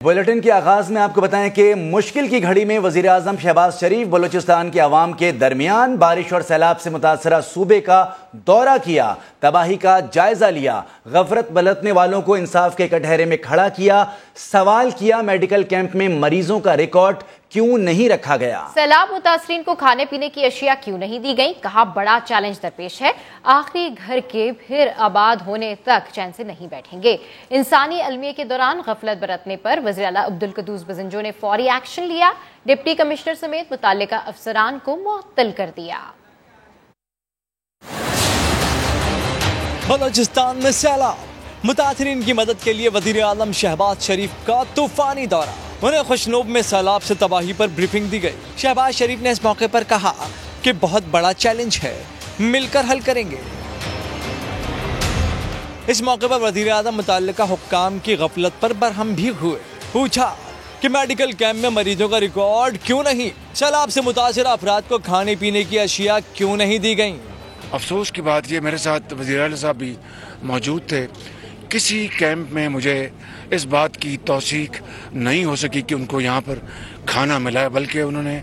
Bulletin کے آغاز میں آپ کو بتائیں کہ مشکل کی گھڑی میں وزیر اعظم شہباز شریف بلوچستان کے عوام کے درمیان بارش اور سیلاب سے متاثرہ صوبے کا دورہ کیا، تباہی کا جائزہ لیا، غفلت برتنے والوں کو انصاف کے کٹہرے میں کھڑا کیا، سوال کیا میڈیکل کیمپ میں مریضوں کا ریکارڈ کیوں نہیں رکھا گیا، سیلاب متاثرین کو کھانے پینے کی اشیاء کیوں نہیں دی گئیں، کہا بڑا چیلنج درپیش ہے، آخری گھر کے پھر آباد ہونے تک چین سے نہیں بیٹھیں گے۔ انسانی المیے کے دوران غفلت برتنے پر وزیر اعلیٰ عبدالقدوس بزنجو نے فوری ایکشن لیا، ڈپٹی کمشنر سمیت متعلقہ افسران کو معطل کر دیا۔ بلوچستان میں سیلاب، متاثرین کی مدد کے لیے وزیر اعظم شہباز شریف کا طوفانی دورہ، انہیں خوشنوب میں سیلاب سے تباہی پر بریفنگ دی گئی۔ شہباز شریف نے اس موقع پر کہا کہ بہت بڑا چیلنج ہے، مل کر حل کریں گے۔ اس موقع پر وزیر اعظم متعلقہ حکام کی غفلت پر برہم بھی ہوئے، پوچھا کہ میڈیکل کیمپ میں مریضوں کا ریکارڈ کیوں نہیں، سیلاب سے متاثرہ افراد کو کھانے پینے کی اشیاء کیوں نہیں دی گئیں۔ افسوس کی بات یہ، میرے ساتھ وزیر اعلیٰ صاحب بھی موجود تھے، کسی کیمپ میں مجھے اس بات کی توثیق نہیں ہو سکی کہ ان کو یہاں پر کھانا ملا ہے، بلکہ انہوں نے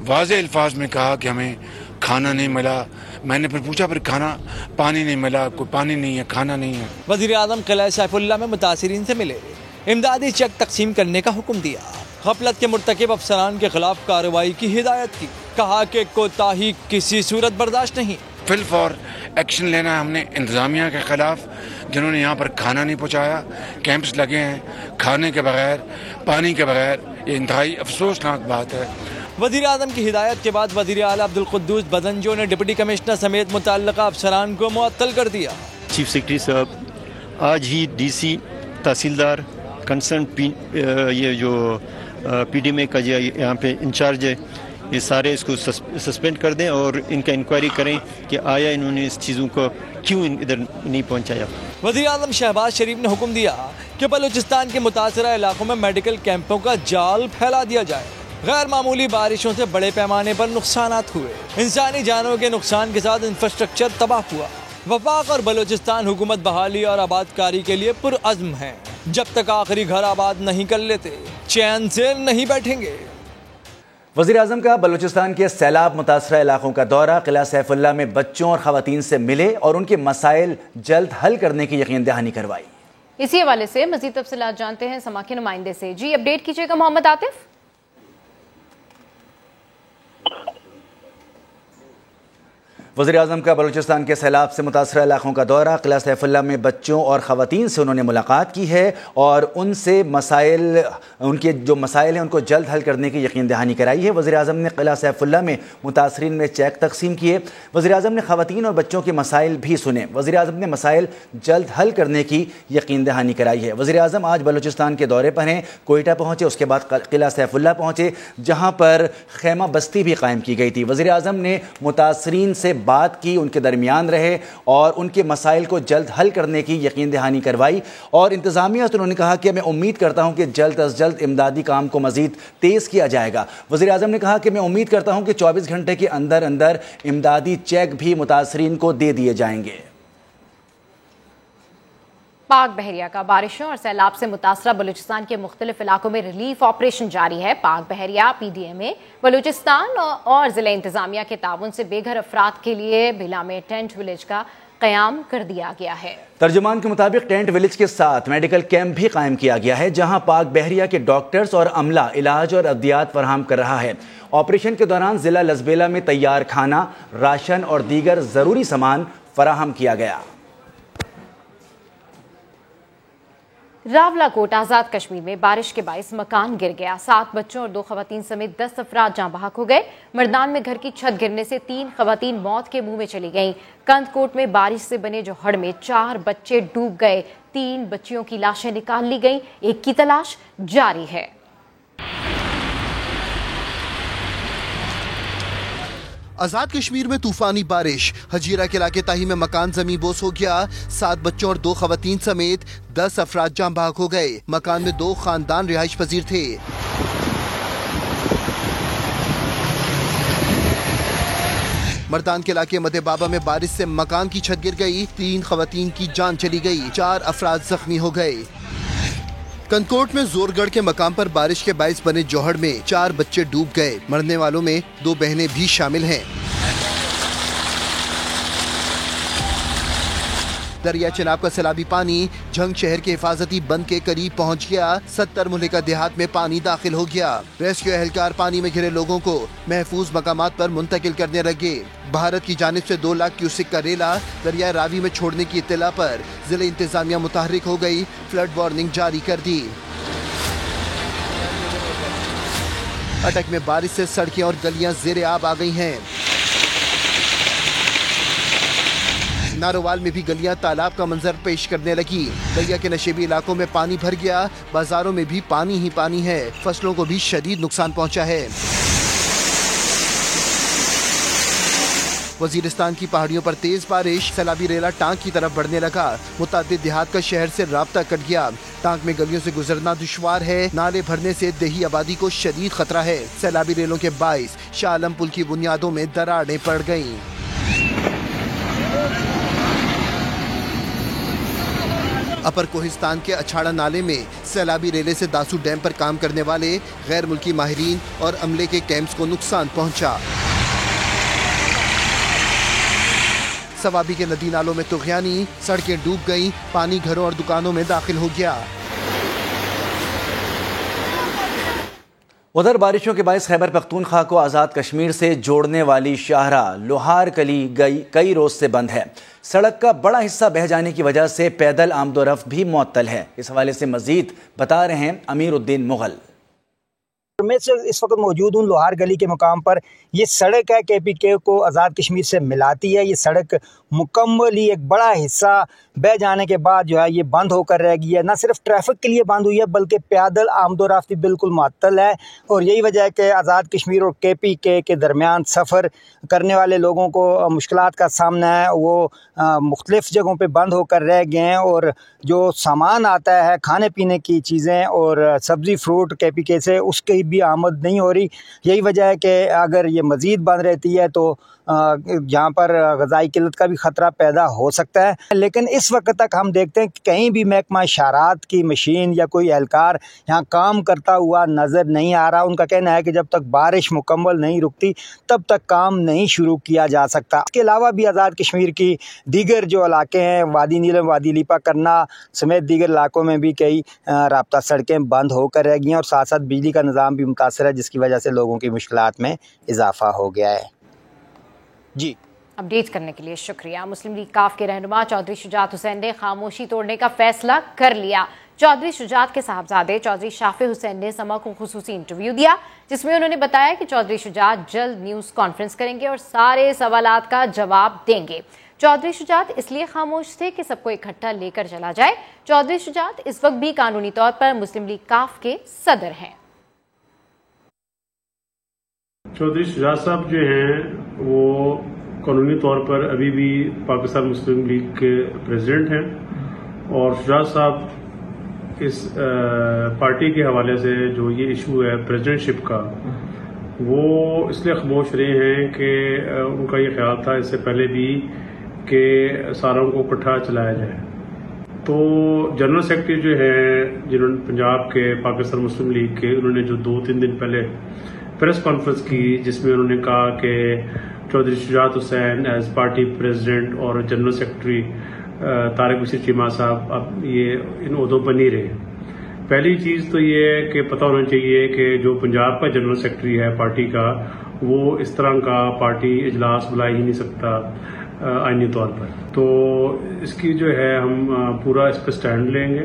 واضح الفاظ میں کہا کہ ہمیں کھانا نہیں ملا۔ میں نے پھر پوچھا پھر کھانا، پانی نہیں ملا، کوئی پانی نہیں ہے، کھانا نہیں ہے۔ وزیر اعظم قلعہ سیف اللہ میں متاثرین سے ملے، امدادی چیک تقسیم کرنے کا حکم دیا، غفلت کے مرتکب افسران کے خلاف کارروائی کی ہدایت کی، کہا کہ کوتاہی کسی صورت برداشت نہیں۔ فی الفور ایکشن لینا ہے ہم نے انتظامیہ کے خلاف، جنہوں نے یہاں پر کھانا نہیں پہنچایا، کیمپس لگے ہیں کھانے کے بغیر، پانی کے بغیر، یہ انتہائی افسوسناک بات ہے۔ وزیر اعظم کی ہدایت کے بعد وزیر اعلیٰ عبدالقدوس بزنجو نے ڈپٹی کمشنر سمیت متعلقہ افسران کو معطل کر دیا۔ چیف سیکرٹری صاحب آج ہی ڈی سی، تحصیلدار، کنسرن یہ جو پی ڈی ایم اے کا جو یہاں پہ انچارج ہے، یہ سارے اس کو سسپینڈ کر دیں اور ان کا انکوائری کریں کہ آیا انہوں نے اس چیزوں کو کیوں ادھر نہیں پہنچایا۔ وزیر اعظم شہباز شریف نے حکم دیا کہ بلوچستان کے متاثرہ علاقوں میں میڈیکل کیمپوں کا جال پھیلا دیا جائے۔ غیر معمولی بارشوں سے بڑے پیمانے پر نقصانات ہوئے، انسانی جانوں کے نقصان کے ساتھ انفراسٹرکچر تباہ ہوا۔ وفاق اور بلوچستان حکومت بحالی اور آباد کاری کے لیے پرعزم ہیں، جب تک آخری گھر آباد نہیں کر لیتے چین سے نہیں بیٹھیں گے۔ وزیر اعظم کا بلوچستان کے سیلاب متاثرہ علاقوں کا دورہ، قلعہ سیف اللہ میں بچوں اور خواتین سے ملے اور ان کے مسائل جلد حل کرنے کی یقین دہانی کروائی۔ اسی حوالے سے مزید تفصیلات جانتے ہیں سما کے نمائندے سے۔ جی اپڈیٹ کیجیے گا محمد عاطف۔ وزیر اعظم کا بلوچستان کے سیلاب سے متاثرہ علاقوں کا دورہ، قلعہ سیف اللہ میں بچوں اور خواتین سے انہوں نے ملاقات کی ہے اور ان سے ان کے جو مسائل ہیں ان کو جلد حل کرنے کی یقین دہانی کرائی ہے۔ وزیر اعظم نے قلعہ سیف اللہ میں متاثرین میں چیک تقسیم کیے۔ وزیر اعظم نے خواتین اور بچوں کے مسائل بھی سنے۔ وزیر اعظم نے مسائل جلد حل کرنے کی یقین دہانی کرائی ہے۔ وزیر اعظم آج بلوچستان کے دورے پر ہیں، کوئٹہ پہنچے، اس کے بعد قلعہ سیف اللہ پہنچے جہاں پر خیمہ بستی بھی قائم کی گئی تھی۔ وزیر اعظم نے متاثرین سے بات کی، ان کے درمیان رہے اور ان کے مسائل کو جلد حل کرنے کی یقین دہانی کروائی اور انتظامیہ سے انہوں نے کہا کہ میں امید کرتا ہوں کہ جلد از جلد امدادی کام کو مزید تیز کیا جائے گا۔ وزیر اعظم نے کہا کہ میں امید کرتا ہوں کہ 24 گھنٹے کے اندر اندر امدادی چیک بھی متاثرین کو دے دیے جائیں گے۔ پاک بحریہ کا بارشوں اور سیلاب سے متاثرہ بلوچستان کے مختلف علاقوں میں ریلیف آپریشن جاری ہے۔ پاک بحریہ پی ڈی ایم اے بلوچستان اور ضلع انتظامیہ کے تعاون سے بے گھر افراد کے لیے بھیلا میں ٹینٹ ولیج کا قیام کر دیا گیا ہے۔ ترجمان کے مطابق ٹینٹ ولیج کے ساتھ میڈیکل کیمپ بھی قائم کیا گیا ہے جہاں پاک بحریہ کے ڈاکٹرز اور عملہ علاج اور ادویات فراہم کر رہا ہے۔ آپریشن کے دوران ضلع لزبیلہ میں تیار کھانا، راشن اور دیگر ضروری سامان فراہم کیا گیا۔ راولہ کوٹ آزاد کشمیر میں بارش کے باعث مکان گر گیا، 7 بچوں اور 2 خواتین سمیت 10 افراد جاں بحق ہو گئے۔ مردان میں گھر کی چھت گرنے سے 3 خواتین موت کے منہ میں چلی گئیں۔ کند کوٹ میں بارش سے بنے جوہڑ میں 4 بچے ڈوب گئے، 3 بچیوں کی لاشیں نکال لی گئیں، ایک کی تلاش جاری ہے۔ آزاد کشمیر میں طوفانی بارش، ہجیرہ کے علاقے تاہی میں مکان زمین بوس ہو گیا، 7 بچوں اور 2 خواتین سمیت 10 افراد جاں بحق ہو گئے۔ مکان میں 2 خاندان رہائش پذیر تھے۔ مردان کے علاقے مدھے بابا میں بارش سے مکان کی چھت گر گئی، 3 خواتین کی جان چلی گئی، 4 افراد زخمی ہو گئے۔ کنکوٹ میں زورگڑھ کے مقام پر بارش کے باعث بنے جوہڑ میں 4 بچے ڈوب گئے. مرنے والوں میں 2 بہنیں بھی شامل ہیں. دریا چناب کا سیلابی پانی جھنگ شہر کے حفاظتی بند کے قریب پہنچ گیا. 70 مہلکہ دیہات میں پانی داخل ہو گیا. ریسکیو اہلکار پانی میں گھرے لوگوں کو محفوظ مقامات پر منتقل کرنے لگے. بھارت کی جانب سے 2 لاکھ کیوسک کا ریلا دریائے راوی میں چھوڑنے کی اطلاع پر ضلع انتظامیہ متحرک ہو گئی. فلڈ وارننگ جاری کر دی. اٹک میں بارش سے سڑکیں اور گلیاں زیر آب آ گئی ہیں. ناروال میں بھی گلیاں تالاب کا منظر پیش کرنے لگی. دریا کے نشیبی علاقوں میں پانی بھر گیا. بازاروں میں بھی پانی ہی پانی ہے. فصلوں کو بھی شدید نقصان پہنچا ہے. وزیرستان کی پہاڑیوں پر تیز بارش. سیلابی ریلا ٹانک کی طرف بڑھنے لگا. متعدد دیہات کا شہر سے رابطہ کٹ گیا. ٹانک میں گلیوں سے گزرنا دشوار ہے. نالے بھرنے سے دیہی آبادی کو شدید خطرہ ہے. سیلابی ریلوں کے باعث شاہ عالم پل کی بنیادوں میں دراڑیں پڑ گئیں. اپر کوہستان کے اچھاڑا نالے میں سیلابی ریلے سے داسو ڈیم پر کام کرنے والے غیر ملکی ماہرین اور عملے کے کیمپس کو نقصان پہنچا. سوابی کے ندی نالوں میں طغیانی. سڑکیں ڈوب گئیں. پانی گھروں اور دکانوں میں داخل ہو گیا. ادھر بارشوں کے باعث خیبر پختونخوا کو آزاد کشمیر سے جوڑنے والی شاہراہ لوہار کلی کئی روز سے بند ہے. سڑک کا بڑا حصہ بہہ جانے کی وجہ سے پیدل آمد و رفت بھی معطل ہے. اس حوالے سے مزید بتا رہے ہیں امیر الدین مغل. میں اس وقت موجود ہوں لوہار گلی کے مقام پر. یہ سڑک ہے KPK کو آزاد کشمیر سے ملاتی ہے. یہ سڑک مکمل ایک بڑا حصہ بہ جانے کے بعد جو ہے یہ بند ہو کر رہ گئی ہے. نہ صرف ٹریفک کے لیے بند ہوئی ہے بلکہ پیدل آمد و رفت بھی بالکل معطل ہے. اور یہی وجہ ہے کہ آزاد کشمیر اور KPK کے درمیان سفر کرنے والے لوگوں کو مشکلات کا سامنا ہے. وہ مختلف جگہوں پہ بند ہو کر رہ گئے ہیں. اور جو سامان آتا ہے کھانے پینے کی چیزیں اور سبزی فروٹ KPK سے اس کی بھی آمد نہیں ہو رہی. یہی وجہ ہے کہ اگر یہ مزید بند رہتی ہے تو یہاں پر غذائی قلت کا بھی خطرہ پیدا ہو سکتا ہے. لیکن اس وقت تک ہم دیکھتے ہیں کہ کہیں بھی محکمہ اشارات کی مشین یا کوئی اہلکار یہاں کام کرتا ہوا نظر نہیں آ رہا. ان کا کہنا ہے کہ جب تک بارش مکمل نہیں رکتی تب تک کام نہیں شروع کیا جا سکتا. اس کے علاوہ بھی آزاد کشمیر کی دیگر جو علاقے ہیں وادی نیلم وادی لیپا کرنا سمیت دیگر علاقوں میں بھی کئی رابطہ سڑکیں بند ہو کر رہ گئی ہیں اور ساتھ ساتھ بجلی کا نظام بھی متاثر ہے جس کی وجہ سے لوگوں کی مشکلات میں اضافہ ہو گیا ہے. جی اپڈیٹ کرنے کے لیے شکریہ. مسلم لیگ کاف کے رہنما چودھری شجاعت حسین نے خاموشی توڑنے کا فیصلہ کر لیا. چودھری شجاعت کے صاحبزادے چودھری شافع حسین نے سما کو خصوصی انٹرویو دیا جس میں انہوں نے بتایا کہ چودھری شجاعت جلد نیوز کانفرنس کریں گے اور سارے سوالات کا جواب دیں گے. چودھری شجاعت اس لیے خاموش تھے کہ سب کو اکٹھا لے کر چلا جائے. چودھری شجاعت اس وقت بھی قانونی طور پر مسلم لیگ کاف کے صدر ہیں. چودھری شجاعت صاحب جو ہیں وہ قانونی طور پر ابھی بھی پاکستان مسلم لیگ کے پریزیڈنٹ ہیں اور شجاعت صاحب اس پارٹی کے حوالے سے جو یہ ایشو ہے پریزیڈنٹ شپ کا وہ اس لیے خاموش رہے ہیں کہ ان کا یہ خیال تھا اس سے پہلے بھی کہ ساروں کو اکٹھا چلایا جائے. تو جنرل سیکرٹری جو ہے جنہوں نے پنجاب کے پاکستان مسلم لیگ کے انہوں نے جو 2-3 دن پہلے پریس کانفرنس کی جس میں انہوں نے کہا کہ Chaudhry Shujaat Hussain as party president اور جنرل سیکرٹری طارق بشیر چیمہ صاحب اب یہ ان عہدوں پر نہیں رہے. پہلی چیز تو یہ ہے کہ پتہ ہونا چاہیے کہ جو پنجاب کا جنرل سیکرٹری ہے پارٹی کا وہ اس طرح کا پارٹی اجلاس بلا ہی نہیں سکتا آئینی طور پر. تو اس کی جو ہے ہم پورا اس پہ سٹینڈ لیں گے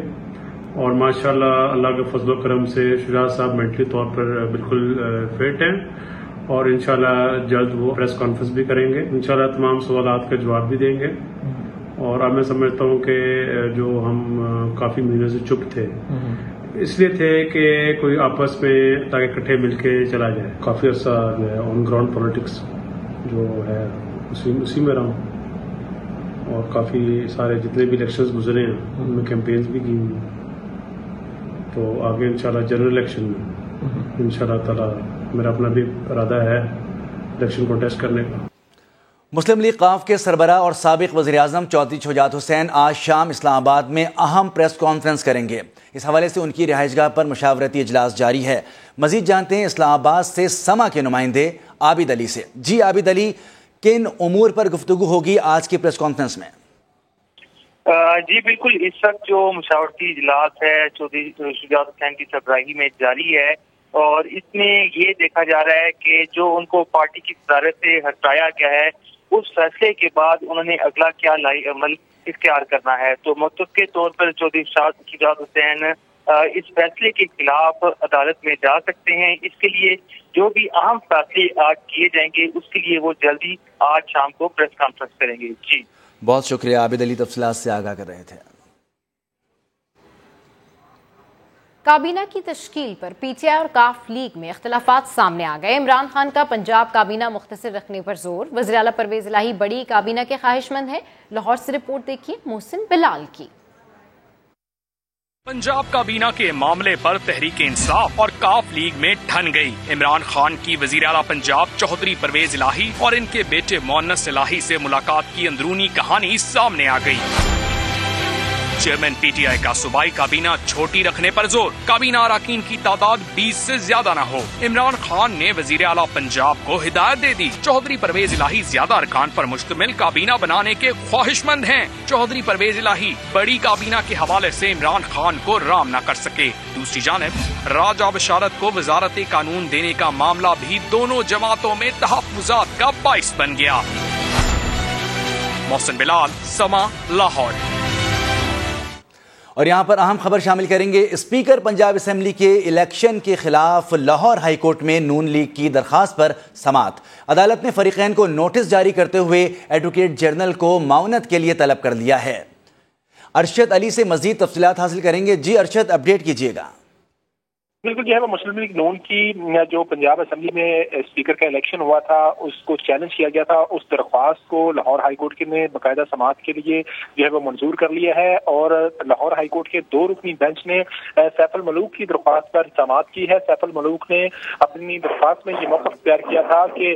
اور ماشاءاللہ اللہ کے فضل و کرم سے شجاعت صاحب مینٹلی طور پر بالکل فٹ ہیں اور انشاءاللہ جلد وہ پریس کانفرنس بھی کریں گے. انشاءاللہ تمام سوالات کا جواب بھی دیں گے اور اب میں سمجھتا ہوں کہ جو ہم کافی مہینے سے چپ تھے اس لیے تھے کہ کوئی آپس میں تاکہ اکٹھے مل کے چلا جائے. کافی عرصہ جو ہے آن گراؤنڈ پولیٹکس جو ہے اسی میں رہا ہوں اور کافی سارے جتنے بھی الیکشنز گزرے ہیں ان میں کیمپینز بھی کی ہوئی. تو آگے انشاءاللہ جنرل الیکشن میں انشاءاللہ تعالی میرا اپنا بھی ارادہ ہے الیکشن کونٹیسٹ کرنے کا. مسلم لیگ قاف کے سربراہ اور سابق وزیر اعظم چودھری شجاعت حسین آج شام اسلام آباد میں اہم پریس کانفرنس کریں گے۔ اس حوالے سے ان کی رہائش گاہ پر مشاورتی اجلاس جاری ہے۔ مزید جانتے ہیں اسلام آباد سے سما کے نمائندے عابد علی سے۔ جی عابد علی، کن امور پر گفتگو ہوگی آج کی پریس کانفرنس میں؟ جی بالکل، اس وقت جو مشاورتی اجلاس ہے چودھری شجاعت حسین کی سربراہی میں جاری ہے، اور اس میں یہ دیکھا جا رہا ہے کہ جو ان کو پارٹی کی صدارت سے ہٹایا گیا ہے، اس فیصلے کے بعد انہوں نے اگلا کیا لائی عمل اختیار کرنا ہے۔ تو متفقہ طور پر چودھری شجاعت حسین اس فیصلے کے خلاف عدالت میں جا سکتے ہیں۔ اس کے لیے جو بھی اہم فیصلے آج کیے جائیں گے اس کے لیے وہ جلدی آج شام کو پریس کانفرنس کریں گے۔ جی بہت شکریہ، عابد علی تفصیلات سے آگاہ کر رہے تھے۔ کابینہ کی تشکیل پر پی ٹی آئی اور کاف لیگ میں اختلافات سامنے آ گئے۔ عمران خان کا پنجاب کابینہ مختصر رکھنے پر زور، وزیر اعلیٰ پرویز الہی بڑی کابینہ کے خواہش مند ہیں۔ لاہور سے رپورٹ دیکھیے محسن بلال کی۔ پنجاب کابینہ کے معاملے پر تحریک انصاف اور کاف لیگ میں ٹھن گئی۔ عمران خان کی وزیر اعلیٰ پنجاب چودھری پرویز الہی اور ان کے بیٹے مونس الہی سے ملاقات کی اندرونی کہانی سامنے آ گئی۔ چیئرمین پی ٹی آئی کا صوبائی کابینہ چھوٹی رکھنے پر زور، کابینہ اراکین کی تعداد 20 سے زیادہ نہ ہو۔ عمران خان نے وزیر اعلیٰ پنجاب کو ہدایت دے دی۔ چودھری پرویز الہی زیادہ ارکان پر مشتمل کابینہ بنانے کے خواہش مند ہیں۔ چودھری پرویز الہی بڑی کابینہ کے حوالے سے عمران خان کو رام نہ کر سکے۔ دوسری جانب راجہ بشارت کو وزارت قانون دینے کا معاملہ بھی دونوں جماعتوں میں تحفظات کا باعث بن گیا۔ محسن بلال، سما، لاہور۔ اور یہاں پر اہم خبر شامل کریں گے۔ اسپیکر پنجاب اسمبلی کے الیکشن کے خلاف لاہور ہائی کورٹ میں نون لیگ کی درخواست پر سماعت۔ عدالت نے فریقین کو نوٹس جاری کرتے ہوئے ایڈوکیٹ جنرل کو معاونت کے لیے طلب کر لیا ہے۔ ارشد علی سے مزید تفصیلات حاصل کریں گے۔ جی ارشد، اپڈیٹ کیجیے گا۔ بالکل، جو ہے وہ مسلم لیگ نون کی جو پنجاب اسمبلی میں اسپیکر کا الیکشن ہوا تھا اس کو چیلنج کیا گیا تھا، اس درخواست کو لاہور ہائی کورٹ کے نے باقاعدہ سماعت کے لیے جو ہے وہ منظور کر لیا ہے، اور لاہور ہائی کورٹ کے 2 رکنی بینچ نے سیف الملوک کی درخواست پر سماعت کی ہے۔ سیف الملوک نے اپنی درخواست میں یہ موقف اختیار کیا تھا کہ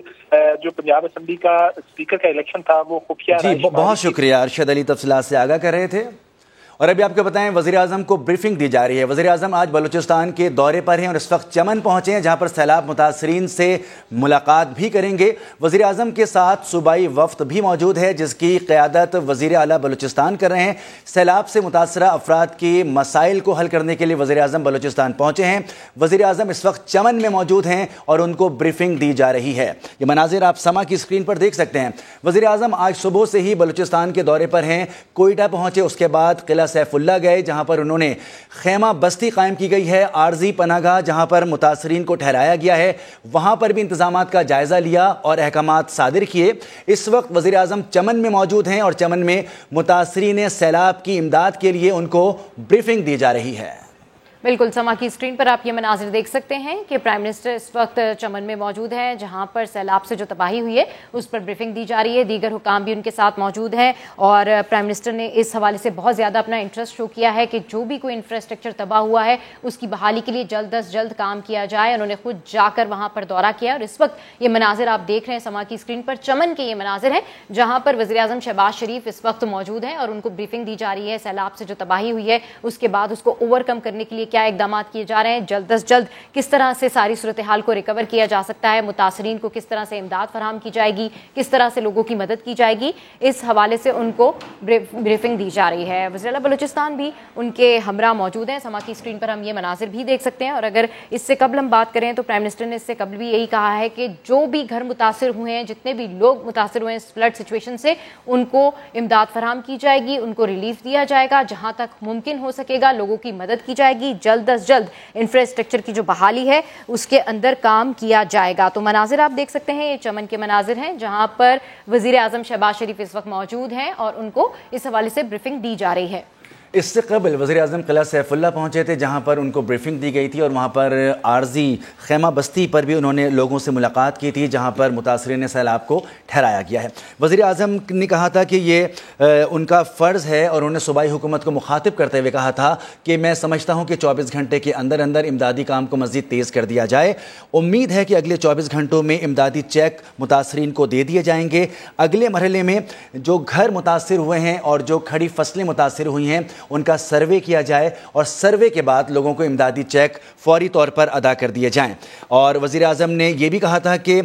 جو پنجاب اسمبلی کا اسپیکر کا الیکشن تھا وہ خفیہ۔ جی بہت شکریہ، ارشد علی تفصیلات سے آگاہ کر رہے تھے۔ اور ابھی آپ کو بتائیں، وزیر اعظم کو بریفنگ دی جا رہی ہے۔ وزیر اعظم آج بلوچستان کے دورے پر ہیں اور اس وقت چمن پہنچے ہیں، جہاں پر سیلاب متاثرین سے ملاقات بھی کریں گے۔ وزیر اعظم کے ساتھ صوبائی وفد بھی موجود ہے جس کی قیادت وزیر اعلیٰ بلوچستان کر رہے ہیں۔ سیلاب سے متاثرہ افراد کے مسائل کو حل کرنے کے لیے وزیر اعظم بلوچستان پہنچے ہیں۔ وزیر اعظم اس وقت چمن میں موجود ہیں اور ان کو بریفنگ دی جا رہی ہے۔ یہ مناظر آپ سما کی اسکرین پر دیکھ سکتے ہیں۔ وزیر اعظم آج صبح سے ہی بلوچستان کے دورے پر ہیں، کوئٹہ پہنچے، اس کے بعد قلعہ سیف اللہ گئے جہاں پر انہوں نے خیمہ بستی قائم کی گئی ہے، عارضی پناہ گاہ جہاں پر متاثرین کو ٹھہرایا گیا ہے، وہاں پر بھی انتظامات کا جائزہ لیا اور احکامات صادر کیے۔ اس وقت وزیر اعظم چمن میں موجود ہیں اور چمن میں متاثرین سیلاب کی امداد کے لیے ان کو بریفنگ دی جا رہی ہے۔ بالکل، سما کی اسکرین پر آپ یہ مناظر دیکھ سکتے ہیں کہ پرائم منسٹر اس وقت چمن میں موجود ہیں، جہاں پر سیلاب سے جو تباہی ہوئی ہے اس پر بریفنگ دی جا رہی ہے۔ دیگر حکام بھی ان کے ساتھ موجود ہیں اور پرائم منسٹر نے اس حوالے سے بہت زیادہ اپنا انٹرسٹ شو کیا ہے کہ جو بھی کوئی انفراسٹرکچر تباہ ہوا ہے اس کی بحالی کے لیے جلد از جلد کام کیا جائے۔ انہوں نے خود جا کر وہاں پر دورہ کیا اور اس وقت یہ مناظر آپ دیکھ رہے ہیں سما کی اسکرین پر، چمن کے یہ مناظر ہیں جہاں پر وزیر اعظم شہباز شریف اس وقت موجود ہیں اور ان کو بریفنگ دی جا رہی ہے سیلاب سے جو تباہی ہوئی ہے اس کے بعد اس کو اوور کم کرنے کے لیے کیا اقدامات کیے جا رہے ہیں، جلد از جلد کس طرح سے ساری صورتحال کو ریکور کیا جا سکتا ہے، متاثرین کو کس طرح سے امداد فراہم کی جائے گی، کس طرح سے لوگوں کی مدد کی جائے گی، اس حوالے سے ان کو بریفنگ دی جا رہی ہے۔ وزیر اعلیٰ بلوچستان بھی ان کے ہمراہ موجود ہیں، سما کی اسکرین پر ہم یہ مناظر بھی دیکھ سکتے ہیں۔ اور اگر اس سے قبل ہم بات کریں تو پرائم منسٹر نے اس سے قبل بھی یہی کہا ہے کہ جو بھی گھر متاثر ہوئے ہیں، جتنے بھی لوگ متاثر ہوئے ہیں اس فلڈ سچویشن سے، ان کو امداد فراہم کی جائے گی، ان کو ریلیف دیا جائے گا، جہاں تک ممکن ہو سکے گا لوگوں کی مدد کی جائے گی، جلد از جلد انفراسٹرکچر کی جو بحالی ہے اس کے اندر کام کیا جائے گا۔ تو مناظر آپ دیکھ سکتے ہیں، یہ چمن کے مناظر ہیں جہاں پر وزیر اعظم شہباز شریف اس وقت موجود ہیں اور ان کو اس حوالے سے بریفنگ دی جا رہی ہے۔ اس سے قبل وزیر اعظم قلعہ سیف اللہ پہنچے تھے جہاں پر ان کو بریفنگ دی گئی تھی اور وہاں پر عارضی خیمہ بستی پر بھی انہوں نے لوگوں سے ملاقات کی تھی جہاں پر متاثرین سیلاب کو ٹھہرایا گیا ہے۔ وزیر اعظم نے کہا تھا کہ یہ ان کا فرض ہے اور انہوں نے صوبائی حکومت کو مخاطب کرتے ہوئے کہا تھا کہ میں سمجھتا ہوں کہ 24 گھنٹے کے اندر اندر امدادی کام کو مزید تیز کر دیا جائے۔ امید ہے کہ اگلے 24 گھنٹوں میں امدادی چیک متاثرین کو دے دیے جائیں گے۔ اگلے مرحلے میں جو گھر متاثر ہوئے ہیں اور جو کھڑی فصلیں متاثر ہوئی ہیں ان کا سروے کیا جائے اور سروے کے بعد لوگوں کو امدادی چیک فوری طور پر ادا کر دیے جائیں۔ اور وزیر اعظم نے یہ بھی کہا تھا کہ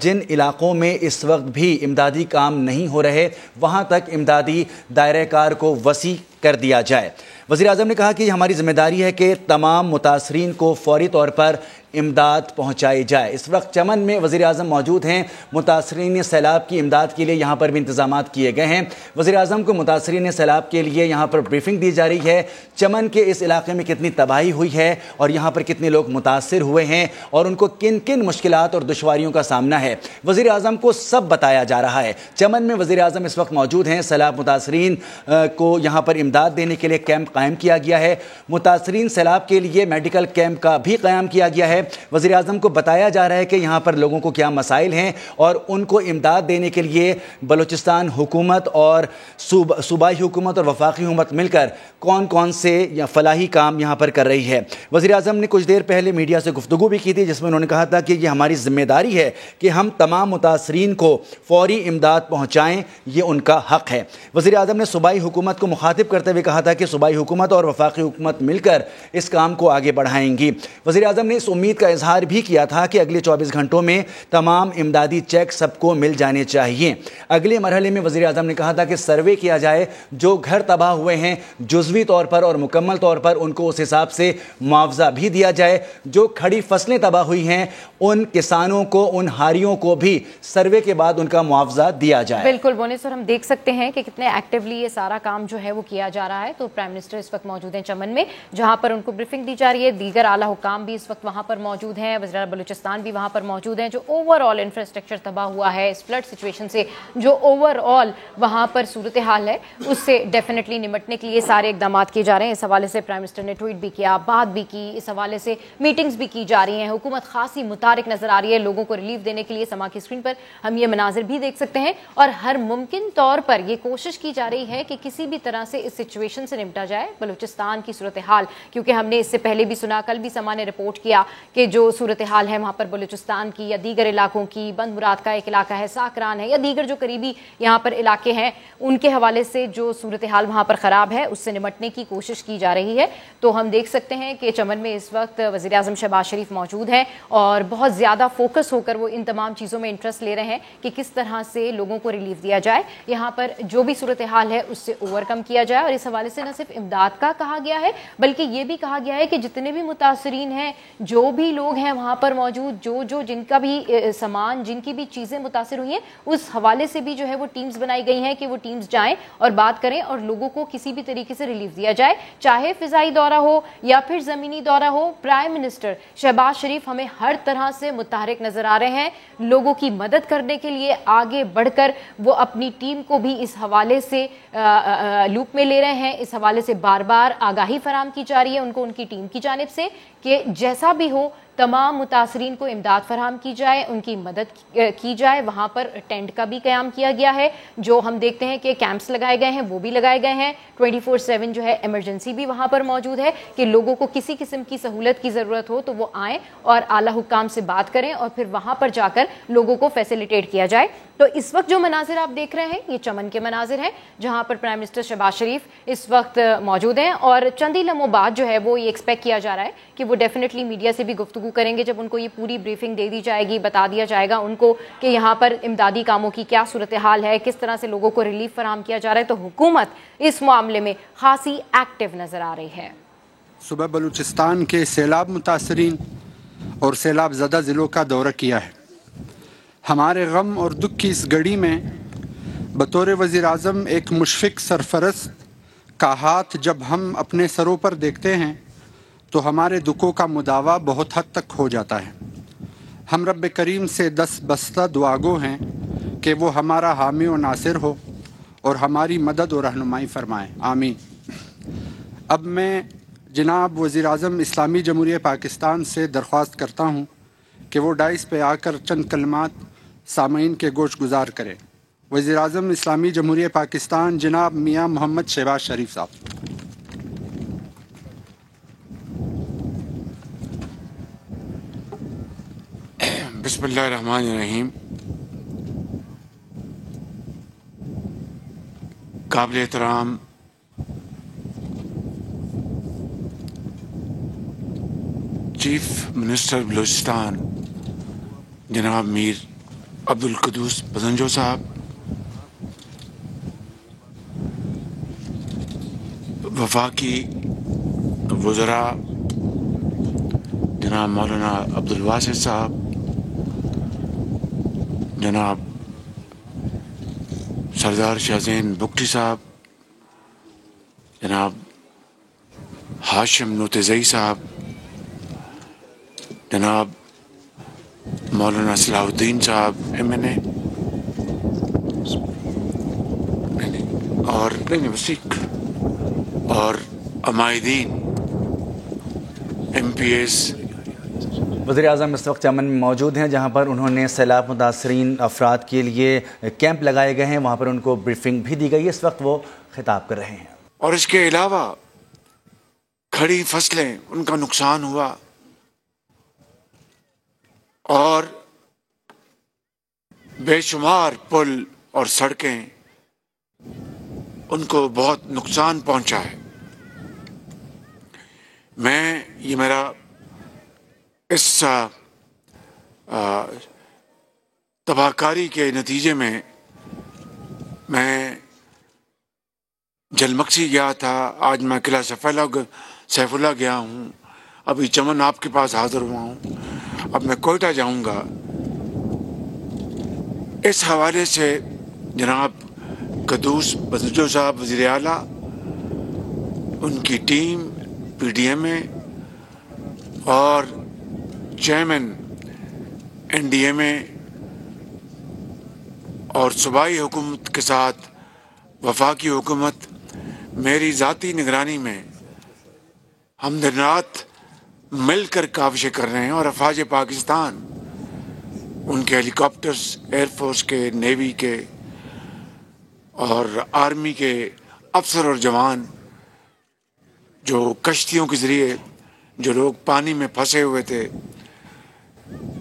جن علاقوں میں اس وقت بھی امدادی کام نہیں ہو رہے وہاں تک امدادی دائرہ کار کو وسیع کر دیا جائے۔ وزیر اعظم نے کہا کہ یہ ہماری ذمہ داری ہے کہ تمام متاثرین کو فوری طور پر امداد پہنچائی جائے۔ اس وقت چمن میں وزیر اعظم موجود ہیں۔ متاثرین سیلاب کی امداد کے لیے یہاں پر بھی انتظامات کیے گئے ہیں۔ وزیر اعظم کو متاثرین سیلاب کے لیے یہاں پر بریفنگ دی جا رہی ہے، چمن کے اس علاقے میں کتنی تباہی ہوئی ہے اور یہاں پر کتنے لوگ متاثر ہوئے ہیں اور ان کو کن کن مشکلات اور دشواریوں کا سامنا ہے، وزیر اعظم کو سب بتایا جا رہا ہے۔ چمن میں وزیر اعظم اس وقت موجود ہیں۔ سیلاب متاثرین کو یہاں پر امداد دینے کے لیے کیمپ قائم کیا گیا ہے۔ متاثرین سیلاب کے لیے میڈیکل کیمپ کا بھی قیام کیا گیا ہے۔ وزیر اعظم کو بتایا جا رہا ہے کہ یہاں پر لوگوں کو کیا مسائل ہیں اور ان کو امداد دینے کے لیے بلوچستان حکومت اور صوبائی حکومت اور وفاقی حکومت مل کر کون کون سے فلاحی کام یہاں پر کر رہی ہے۔ وزیر اعظم نے کچھ دیر پہلے میڈیا سے گفتگو بھی کی تھی جس میں انہوں نے کہا تھا کہ یہ ہماری ذمہ داری ہے کہ ہم تمام متاثرین کو فوری امداد پہنچائیں، یہ ان کا حق ہے۔ وزیر اعظم نے صوبائی حکومت کو مخاطب کرتے ہوئے کہا تھا کہ صوبائی حکومت اور وفاقی حکومت مل کر اس کام کو آگے بڑھائیں گی۔ وزیر اعظم نے اس امید کا اظہار بھی کیا تھا کہ اگلے 24 گھنٹوں میں تمام امدادی چیک سب کو مل جانے چاہیے۔ اگلے مرحلے میں وزیر اعظم نے کہا تھا کہ سروے کیا جائے، جو گھر تباہ ہوئے ہیں جزوی طور پر اور مکمل طور پر ان کو اس حساب سے معاوضہ بھی دیا جائے، جو کھڑی فصلیں تباہ ہوئی ہیں ان کسانوں کو، ان ہاریوں کو بھی سروے کے بعد ان کا معاوضہ دیا جائے۔ بالکل بونس، اور ہم دیکھ سکتے ہیں کہ کتنے ایکٹیولی یہ سارا کام جو ہے وہ کیا جا رہا ہے۔ تو پرائم منسٹر اس وقت موجود ہیں چمن میں جہاں پر ان کو بریفنگ دی جا رہی ہے، دیگر اعلیٰ حکام بھی اس وقت وہاں پر موجود ہیں، وزیر بلوچستان بھی وہاں پر موجود ہیں۔ جو اوور آل انفراسٹرکچر تباہ ہوا ہے اس فلڈ سچویشن سے، جو اوور آل وہاں پر صورتحال ہے اس سے ڈیفینیٹلی نمٹنے کے لیے سارے اقدامات کیے جا رہے ہیں۔ اس حوالے سے پرائم منسٹر نے ٹویٹ بھی کیا، بات بھی کی، اس حوالے سے میٹنگز بھی کی جا رہی ہیں۔ حکومت خاصی متحرک نظر آ رہی ہے لوگوں کو ریلیف دینے کے لیے۔ سما کی اسکرین پر ہم یہ مناظر بھی دیکھ سکتے ہیں اور ہر ممکن طور پر یہ کوشش کی جا رہی ہے کہ کسی بھی طرح سے اس سچویشن سے نمٹا جائے۔ بلوچستان کی صورتحال، کیونکہ ہم نے اس سے پہلے بھی سنا، کل بھی سما نے رپورٹ کیا کہ جو صورتحال ہے وہاں پر بلوچستان کی یا دیگر علاقوں کی، بند مراد کا ایک علاقہ ہے، ساکران ہے یا دیگر جو قریبی یہاں پر علاقے ہیں، ان کے حوالے سے جو صورتحال وہاں پر خراب ہے اس سے نمٹنے کی کوشش کی جا رہی ہے۔ تو ہم دیکھ سکتے ہیں کہ چمن میں اس وقت وزیر اعظم شہباز شریف موجود ہیں اور بہت زیادہ فوکس ہو کر وہ ان تمام چیزوں میں انٹرسٹ لے رہے ہیں کہ کس طرح سے لوگوں کو ریلیف دیا جائے، یہاں پر جو بھی صورتحال ہے اس سے اوور کم کیا جائے۔ اور اس حوالے سے نہ صرف امداد کا کہا گیا ہے بلکہ یہ بھی کہا گیا ہے کہ جتنے بھی متاثرین ہیں، جو بھی لوگ ہیں وہاں پر موجود، جو جن کا بھی سامان، جن کی بھی چیزیں متاثر ہوئی ہیں، اس حوالے سے بھی جو ہے وہ ٹیمز بنائی گئی ہیں کہ وہ ٹیمز جائیں اور بات کریں اور لوگوں کو کسی بھی طریقے سے ریلیف دیا جائے، چاہے فضائی دورہ ہو یا پھر زمینی دورہ ہو۔ پرائم منسٹر شہباز شریف ہمیں ہر طرح سے متحرک نظر آ رہے ہیں لوگوں کی مدد کرنے کے لیے، آگے بڑھ کر وہ اپنی ٹیم کو بھی اس حوالے سے لوپ میں لے رہے ہیں۔ اس حوالے سے بار بار آگاہی فراہم کی جا رہی ہے ان کو ان کی ٹیم کی جانب سے کہ جیسا بھی ہو تمام متاثرین کو امداد فراہم کی جائے، ان کی مدد کی جائے۔ وہاں پر ٹینٹ کا بھی قیام کیا گیا ہے، جو ہم دیکھتے ہیں کہ کیمپس لگائے گئے ہیں وہ بھی لگائے گئے ہیں۔ 24/7 جو ہے ایمرجنسی بھی وہاں پر موجود ہے کہ لوگوں کو کسی قسم کی سہولت کی ضرورت ہو تو وہ آئیں اور اعلیٰ حکام سے بات کریں اور پھر وہاں پر جا کر لوگوں کو فیسیلیٹیٹ کیا جائے۔ تو اس وقت جو مناظر آپ دیکھ رہے ہیں یہ چمن کے مناظر ہیں جہاں پر پرائم منسٹر شہباز شریف اس وقت موجود ہیں اور چند ہی لمحوں بعد جو ہے وہ یہ ایکسپیکٹ کیا جا رہا ہے کہ وہ ڈیفینیٹلی میڈیا سے بھی گفتگو کریں گے جب ان کو یہ پوری بریفنگ دے دی جائے گی، بتا دیا جائے گا ان کو کہ یہاں پر امدادی کاموں کی کیا صورتحال ہے، کس طرح سے لوگوں کو ریلیف فراہم کیا جا رہا ہے۔ تو حکومت اس معاملے میں خاصی ایکٹیو نظر آ رہی ہے۔ صبح بلوچستان کے سیلاب متاثرین اور سیلاب زدہ ضلعوں کا دورہ کیا ہے۔ ہمارے غم اور دکھ کی اس گھڑی میں بطور وزیر اعظم ایک مشفق سرفرست کا ہاتھ جب ہم اپنے سروں پر دیکھتے ہیں تو ہمارے دکھوں کا مداوا بہت حد تک ہو جاتا ہے۔ ہم رب کریم سے دست بستہ دعا گو ہیں کہ وہ ہمارا حامی و ناصر ہو اور ہماری مدد و رہنمائی فرمائے، آمین۔ اب میں جناب وزیر اعظم اسلامی جمہوریہ پاکستان سے درخواست کرتا ہوں کہ وہ ڈائس پہ آ کر چند کلمات سامعین کے گوش گزار کریں. وزیر اعظم اسلامی جمہوریہ پاکستان جناب میاں محمد شہباز شریف صاحب. بسم اللہ الرحمن الرحیم. قابل احترام چیف منسٹر بلوچستان جناب میر عبدالقدوس بزنجو صاحب، وفاقی وزراء جناب مولانا عبدالواسع صاحب، جناب سردار شاہزین بگٹی صاحب، جناب ہاشم نوتزئی صاحب، جناب مولانا صلاح الدین صاحب MNA، اور وسیق اور عمائدین MPs. وزیر اعظم اس وقت چمن میں موجود ہیں جہاں پر انہوں نے سیلاب متاثرین افراد کے لیے کیمپ لگائے گئے ہیں، وہاں پر ان کو بریفنگ بھی دی گئی ہے. اس وقت وہ خطاب کر رہے ہیں. اور اس کے علاوہ کھڑی فصلیں ان کا نقصان ہوا اور بے شمار پل اور سڑکیں ان کو بہت نقصان پہنچا ہے. یہ میرا اس تباہ کاری کے نتیجے میں جلمکسی گیا تھا، آج میں قلعہ سیف اللہ گیا ہوں، ابھی چمن آپ کے پاس حاضر ہوا ہوں، اب میں کوئٹہ جاؤں گا. اس حوالے سے جناب قدوس بزنجو صاحب وزیر اعلیٰ، ان کی ٹیم PDMA اور چیئرمین NDMA اور صوبائی حکومت کے ساتھ وفاقی حکومت میری ذاتی نگرانی میں ہم دن رات مل کر کاوشیں کر رہے ہیں. اور افواج پاکستان، ان کے ہیلی کاپٹرز، ایئر فورس کے، نیوی کے اور آرمی کے افسر اور جوان، جو کشتیوں کے ذریعے جو لوگ پانی میں پھنسے ہوئے تھے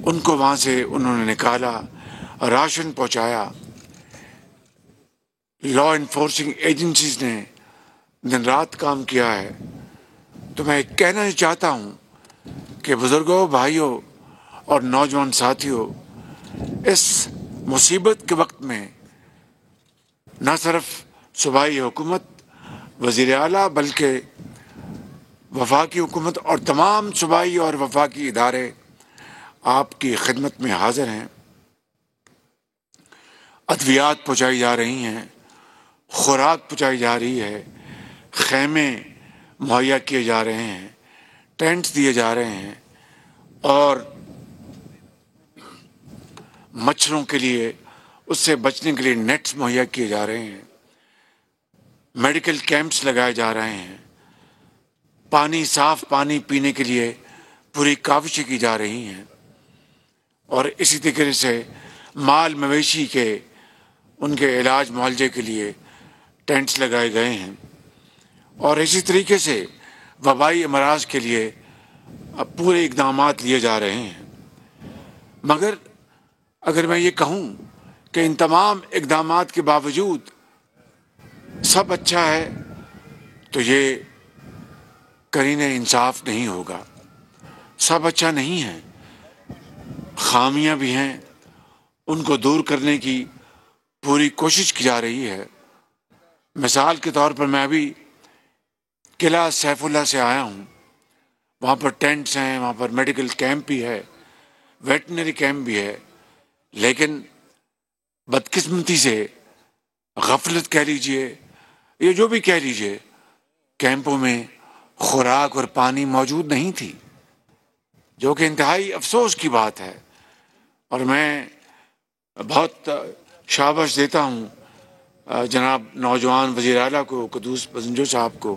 ان کو وہاں سے انہوں نے نکالا، راشن پہنچایا. لا انفورسنگ ایجنسیز نے دن رات کام کیا ہے. تو میں کہنا چاہتا ہوں کہ بزرگوں، بھائیوں اور نوجوان ساتھیوں، اس مصیبت کے وقت میں نہ صرف صوبائی حکومت، وزیر اعلیٰ، بلکہ وفاقی حکومت اور تمام صوبائی اور وفاقی ادارے آپ کی خدمت میں حاضر ہیں. ادویات پہنچائی جا رہی ہیں، خوراک پہنچائی جا رہی ہے، خیمے مہیا کیے جا رہے ہیں، ٹینٹس دیے جا رہے ہیں، اور مچھروں کے لیے، اس سے بچنے کے لیے نیٹس مہیا کیے جا رہے ہیں، میڈیکل کیمپس لگائے جا رہے ہیں، پانی، صاف پانی پینے کے لیے پوری کاوشیں کی جا رہی ہیں، اور اسی طریقے سے مال مویشی کے ان کے علاج معالجے کے لیے ٹینٹس لگائے گئے ہیں، اور اسی طریقے سے وبائی امراض کے لیے اب پورے اقدامات لیے جا رہے ہیں. مگر اگر میں یہ کہوں کہ ان تمام اقدامات کے باوجود سب اچھا ہے تو یہ قرین انصاف نہیں ہوگا. سب اچھا نہیں ہے، خامیاں بھی ہیں، ان کو دور کرنے کی پوری کوشش کی جا رہی ہے. مثال کے طور پر میں ابھی قلعہ سیف اللہ سے آیا ہوں، وہاں پر ٹینٹس ہیں، وہاں پر میڈیکل کیمپ بھی ہے، ویٹنری کیمپ بھی ہے، لیکن بدقسمتی سے، غفلت کہہ لیجئے، یہ جو بھی کہہ لیجئے، کیمپوں میں خوراک اور پانی موجود نہیں تھی، جو کہ انتہائی افسوس کی بات ہے. اور میں بہت شاباش دیتا ہوں جناب نوجوان وزیر اعلیٰ کو، قدوس بزنجو صاحب کو.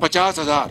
50,000,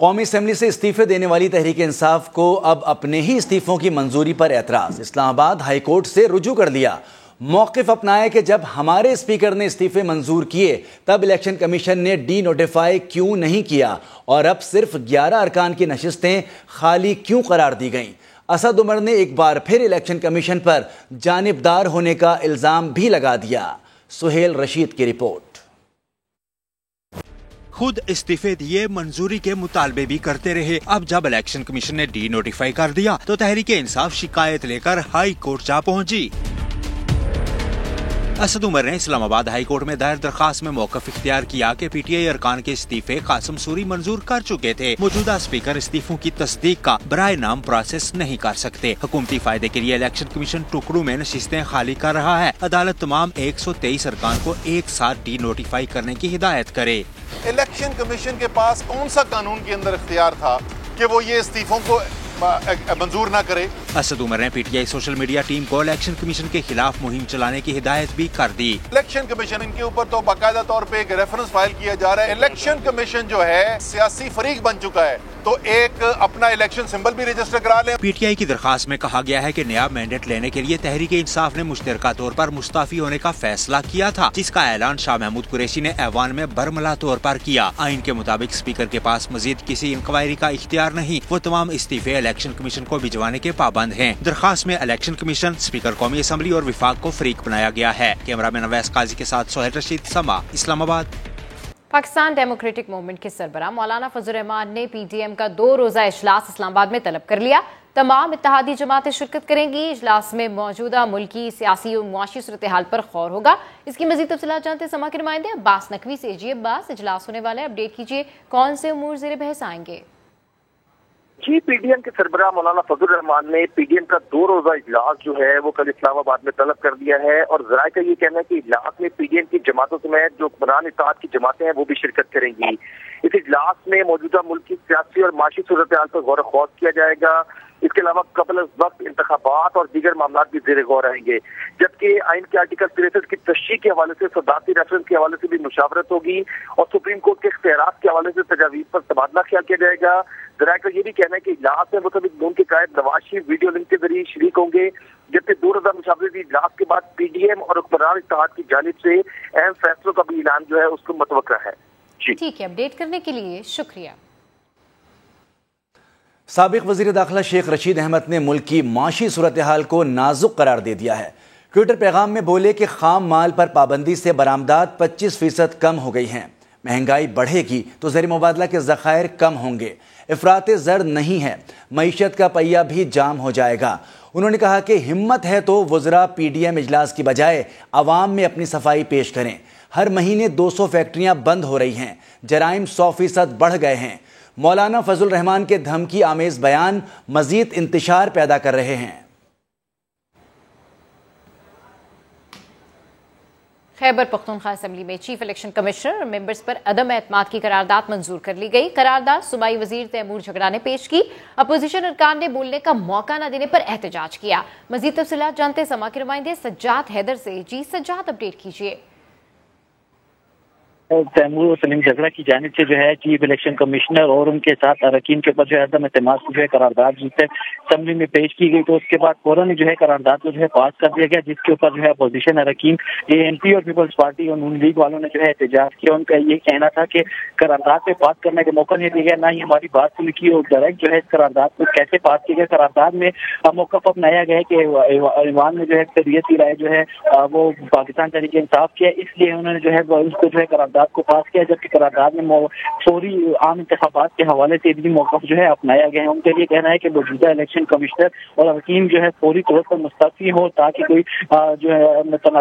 قومی اسمبلی سے استعفے دینے والی تحریک انصاف کو اب اپنے ہی استعفوں کی منظوری پر اعتراض۔ اسلام آباد ہائی کورٹ سے رجوع کر لیا، موقف اپنایا کہ جب ہمارے اسپیکر نے استعفے منظور کیے تب الیکشن کمیشن نے ڈی نوٹیفائی کیوں نہیں کیا، اور اب صرف 11 ارکان کی نشستیں خالی کیوں قرار دی گئیں۔ اسد عمر نے ایک بار پھر الیکشن کمیشن پر جانبدار ہونے کا الزام بھی لگا دیا۔ سہیل رشید کی رپورٹ۔ خود استعفے دیے، منظوری کے مطالبے بھی کرتے رہے، اب جب الیکشن کمیشن نے ڈی نوٹیفائی کر دیا تو تحریک انصاف شکایت لے کر ہائی کورٹ جا پہنچی۔ اسد عمر نے اسلام آباد ہائی کورٹ میں دائر درخواست میں موقف اختیار کیا کہ پی ٹی آئی ارکان کے استعفے قاسم سوری منظور کر چکے تھے، موجودہ اسپیکر استعفوں کی تصدیق کا برائے نام پروسیس نہیں کر سکتے، حکومتی فائدے کے لیے الیکشن کمیشن ٹکڑوں میں نشستیں خالی کر رہا ہے، عدالت تمام 123 ارکان کو ایک ساتھ ڈی نوٹیفائی کرنے کی ہدایت کرے۔ الیکشن کمیشن کے پاس کون سا قانون کے اندر اختیار تھا کہ وہ یہ استعفوں کو منظور نہ کرے؟ اسد عمر نے P T I social media team کو الیکشن کمیشن کے خلاف مہم چلانے کی ہدایت بھی کر دی۔ الیکشن کمیشن ان کے اوپر تو باقاعدہ طور پہ ایک ریفرنس فائل کیا جا رہا ہے۔ الیکشن کمیشن جو ہے سیاسی فریق بن چکا ہے، تو ایک اپنا الیکشن سمبل بھی رجسٹر کرا لیں۔ پی ٹی آئی کی درخواست میں کہا گیا ہے کہ نیا مینڈیٹ لینے کے لیے تحریک انصاف نے مشترکہ طور پر مستعفی ہونے کا فیصلہ کیا تھا، جس کا اعلان شاہ محمود قریشی نے ایوان میں برملا طور پر کیا۔ آئین کے مطابق اسپیکر کے پاس مزید کسی انکوائری کا اختیار نہیں، وہ تمام استعفے الیکشن کمیشن کو بھجوانے کے پابند ہیں۔ درخواست میں الیکشن کمیشن، اسپیکر قومی اسمبلی اور وفاق کو فریق بنایا گیا ہے۔ کیمرہ مین اویس قاضی کے ساتھ سہیل رشید، سما، اسلام آباد۔ پاکستان ڈیموکریٹک موومنٹ کے سربراہ مولانا فضل الرحمان نے پی ڈی ایم کا 2 روزہ اجلاس اسلام آباد میں طلب کر لیا۔ تمام اتحادی جماعتیں شرکت کریں گی۔ اجلاس میں موجودہ ملکی، سیاسی اور معاشی صورتحال پر غور ہوگا۔ اس کی مزید تفصیلات جانتے ہیں سما کے نمائندے عباس نقوی سے۔ جی عباس، اجلاس ہونے والا ہے، اپڈیٹ کیجیے، کون سے امور زیر بحث آئیں گے؟ جی، پی ڈی ایم کے سربراہ مولانا فضل الرحمان نے پی ڈی ایم کا 2 روزہ اجلاس جو ہے وہ کل اسلام آباد میں طلب کر دیا ہے، اور ذرائع کا یہ کہنا ہے کہ اجلاس میں پی ڈی ایم کی جماعتوں سمیت جو حکمران اتحاد کی جماعتیں ہیں وہ بھی شرکت کریں گی۔ اس اجلاس میں موجودہ ملک کی سیاسی اور معاشی صورتحال پر غور و خوض کیا جائے گا۔ اس کے علاوہ قبل از وقت انتخابات اور دیگر معاملات بھی زیر غور آئیں گے، جبکہ آئین کے آرٹیکل 63 کی تشریح کے حوالے سے، صدارتی ریفرنس کے حوالے سے بھی مشاورت ہوگی، اور سپریم کورٹ کے اختیارات کے حوالے سے تجاویز پر تبادلہ خیال کیا جائے گا۔ ذرائع کا یہ بھی کہنا ہے کہ اجلاس میں مطابق نون کے قائد نواز شریف ویڈیو لنک کے ذریعے شریک ہوں گے، جبکہ 2 روزہ مشاورتی اجلاس کے بعد پی ڈی ایم اور حکمران اتحاد کی جانب سے اہم فیصلوں کا بھی اعلان جو ہے اس کو متوقع ہے۔ ٹھیک ہے، اپڈیٹ کرنے کے لیے شکریہ۔ سابق وزیر داخلہ شیخ رشید احمد نے ملک کی معاشی صورتحال کو نازک قرار دے دیا ہے۔ ٹویٹر پیغام میں بولے کہ خام مال پر پابندی سے برآمدات 25% کم ہو گئی ہیں، مہنگائی بڑھے گی تو زر مبادلہ کے ذخائر کم ہوں گے، افراط زر نہیں ہے، معیشت کا پہیہ بھی جام ہو جائے گا۔ انہوں نے کہا کہ ہمت ہے تو وزراء پی ڈی ایم اجلاس کی بجائے عوام میں اپنی صفائی پیش کریں۔ ہر مہینے 200 فیکٹریاں بند ہو رہی ہیں، جرائم 100% بڑھ گئے ہیں۔ مولانا فضل الرحمان کے دھمکی آمیز بیان مزید انتشار پیدا کر رہے ہیں۔ خیبر پختونخوا اسمبلی میں چیف الیکشن کمشنر اور ممبرز پر عدم اعتماد کی قرارداد منظور کر لی گئی۔ قرارداد صوبائی وزیر تیمور جھگڑا نے پیش کی۔ اپوزیشن ارکان نے بولنے کا موقع نہ دینے پر احتجاج کیا۔ مزید تفصیلات جانتے سما کے نمائندے سجاد حیدر سے۔ جی سجاد، اپڈیٹ کیجیے۔ تیمور سلیم جھگڑا کی جانب سے جو ہے چیف الیکشن کمشنر اور ان کے ساتھ اراکین کے اوپر جو ہے عدم اعتماد کی جو ہے قرارداد جو ہے اسمبلی میں پیش کی گئی، تو اس کے بعد فوراً جو ہے قرارداد کو جو ہے پاس کر دیا گیا، جس کے اوپر جو ہے اپوزیشن اراکین اے این پی اور پیپلز پارٹی اور نون لیگ والوں نے جو ہے احتجاج کیا۔ ان کا یہ کہنا تھا کہ قرارداد پہ پاس کرنے کا موقع نہیں دیا گیا، نہ ہی ہماری بات سنی کی، اور ڈائریکٹ جو ہے اس قرارداد کو کیسے پاس کیا گیا۔ قرارداد میں موقف اپنایا گیا ہے کہ ایوان میں جو ہے اکثریتی رائے جو ہے وہ پاکستان تحریک انصاف کی ہے، اس لیے انہوں نے جو ہے اس کو جو ہے قرارداد کو پاس کیا، جبکہ قرارداد میں فوری عام انتخابات کے حوالے سے بھی موقف جو ہے اپنایا گیا ہے۔ ان کا یہ کہنا ہے کہ موجودہ الیکشن کمشنر اور اراکین جو ہے فوری طور پر مستعفی ہو، تاکہ کوئی جو ہے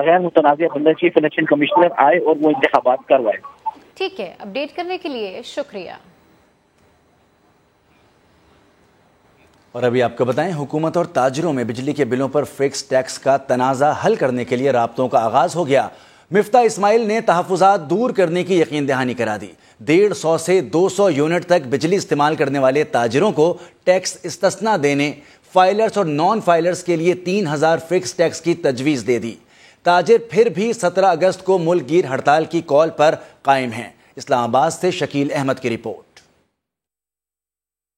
غیر متنازع بندہ چیف الیکشن کمشنر آئے اور وہ انتخابات کروائے۔ ٹھیک ہے، اپڈیٹ کرنے کے لیے شکریہ۔ اور ابھی آپ کو بتائیں، حکومت اور تاجروں میں بجلی کے بلوں پر فکس ٹیکس کا تنازع حل کرنے کے لیے رابطوں کا آغاز ہو گیا۔ مفتاح اسماعیل نے تحفظات دور کرنے کی یقین دہانی کرا دی۔ 150 سے 200 یونٹ تک بجلی استعمال کرنے والے تاجروں کو ٹیکس استثنا دینے، فائلرز اور نان فائلرز کے لیے 3000 فکس ٹیکس کی تجویز دے دی۔ تاجر پھر بھی 17 اگست کو ملک گیر ہڑتال کی کال پر قائم ہیں۔ اسلام آباد سے شکیل احمد کی رپورٹ۔